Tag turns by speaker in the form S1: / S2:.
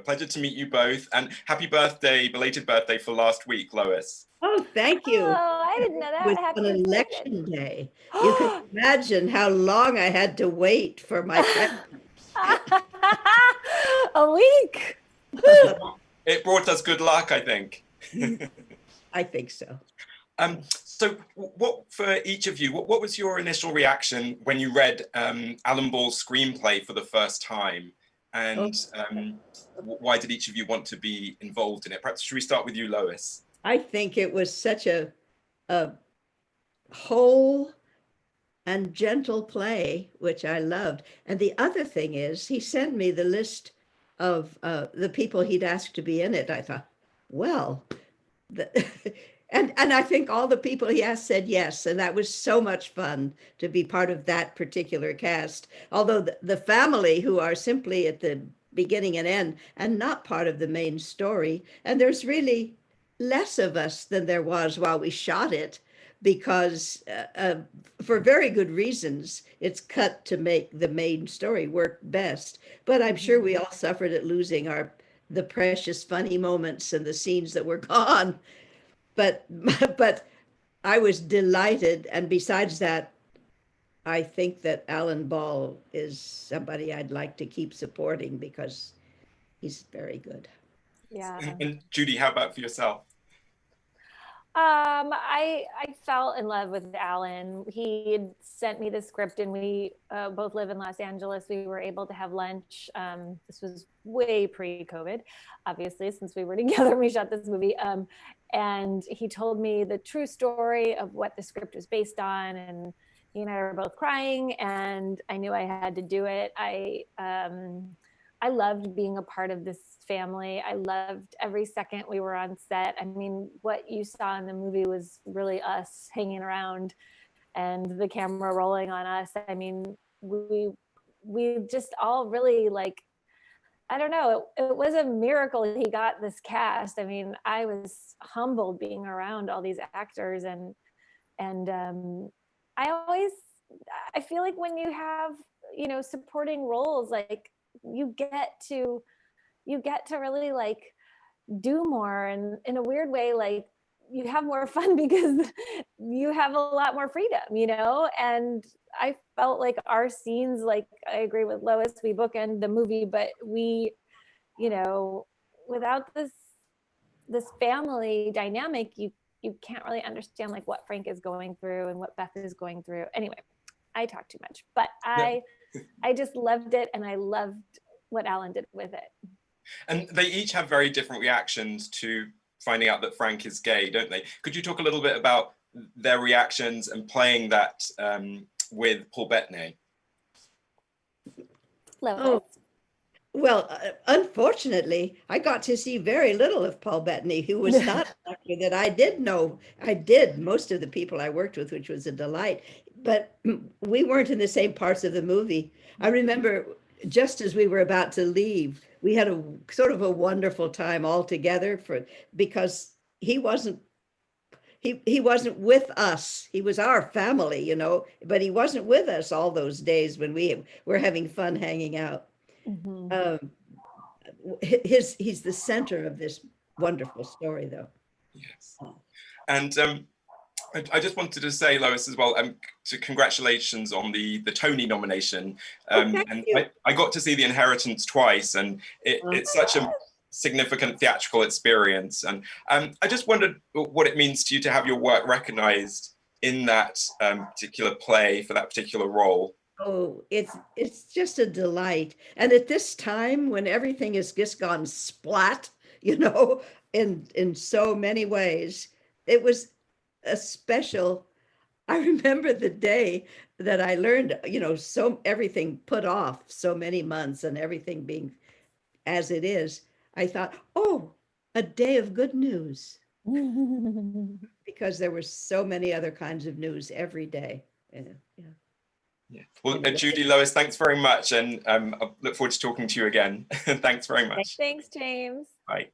S1: pleasure to meet you both. And happy birthday, belated birthday for last week, Lois.
S2: Oh, thank you.
S3: Oh, I didn't know that.
S2: It was on election day. You can imagine how long I had to wait for my present.
S3: A week.
S1: It brought us good luck, I think.
S2: I think so.
S1: So what, for each of you, what was your initial reaction when you read Alan Ball's screenplay for the first time? And why did each of you want to be involved in it? Perhaps should we start with you, Lois?
S2: I think it was such a whole and gentle play, which I loved. And the other thing is, he sent me the list of the people he'd asked to be in it. I thought, well, and I think all the people he asked said yes, and that was so much fun to be part of that particular cast. Although the family, who are simply at the beginning and end and not part of the main story, and there's really less of us than there was while we shot it, because for very good reasons, it's cut to make the main story work best. But I'm sure we all suffered at losing the precious funny moments and the scenes that were gone. But I was delighted. And besides that, I think that Alan Ball is somebody I'd like to keep supporting because he's very good.
S3: Yeah.
S1: And Judy, how about for yourself?
S3: I fell in love with Alan. He had sent me the script, and we both live in Los Angeles. We were able to have lunch. This was way pre-COVID, obviously, since we were together when we shot this movie. And he told me the true story of what the script was based on, and he and I were both crying, and I knew I had to do it. I loved being a part of this family. I loved every second we were on set. I mean, what you saw in the movie was really us hanging around and the camera rolling on us. I mean, we just all really, like, I don't know, it was a miracle he got this cast. I mean, I was humbled being around all these actors, and I feel like when you have, you know, supporting roles, like, you get to really, like, do more, and in a weird way, like, you have more fun because you have a lot more freedom, you know. And I felt like our scenes, like, I agree with Lois, we bookend the movie, but we, you know, without this family dynamic, you can't really understand, like, what Frank is going through and what Beth is going through. Anyway, I talk too much, but I just loved it, and I loved what Alan did with it.
S1: And they each have very different reactions to finding out that Frank is gay, don't they? Could you talk a little bit about their reactions and playing that with Paul Bettany?
S2: Oh, well, unfortunately, I got to see very little of Paul Bettany, who was not an actor that I did know. I did most of the people I worked with, which was a delight, but we weren't in the same parts of the movie. I remember just as we were about to leave, we had a sort of a wonderful time all together because he wasn't with us. He was our family, you know, but he wasn't with us all those days when we were having fun hanging out. Mm-hmm. He's the center of this wonderful story, though.
S1: Yes. And I just wanted to say, Lois, as well, congratulations on the Tony nomination. And I got to see The Inheritance twice, and it's such a significant theatrical experience. And I just wondered what it means to you to have your work recognized in that particular play for that particular role.
S2: Oh, it's just a delight. And at this time, when everything has just gone splat, you know, in so many ways, it was a special. I remember the day that I learned, you know, everything put off so many months and everything being as it is. I thought, oh, a day of good news, because there were so many other kinds of news every day.
S1: Yeah. Well, Judy, Lois, thanks very much, and I look forward to talking to you again. Thanks very much.
S3: Thanks, James.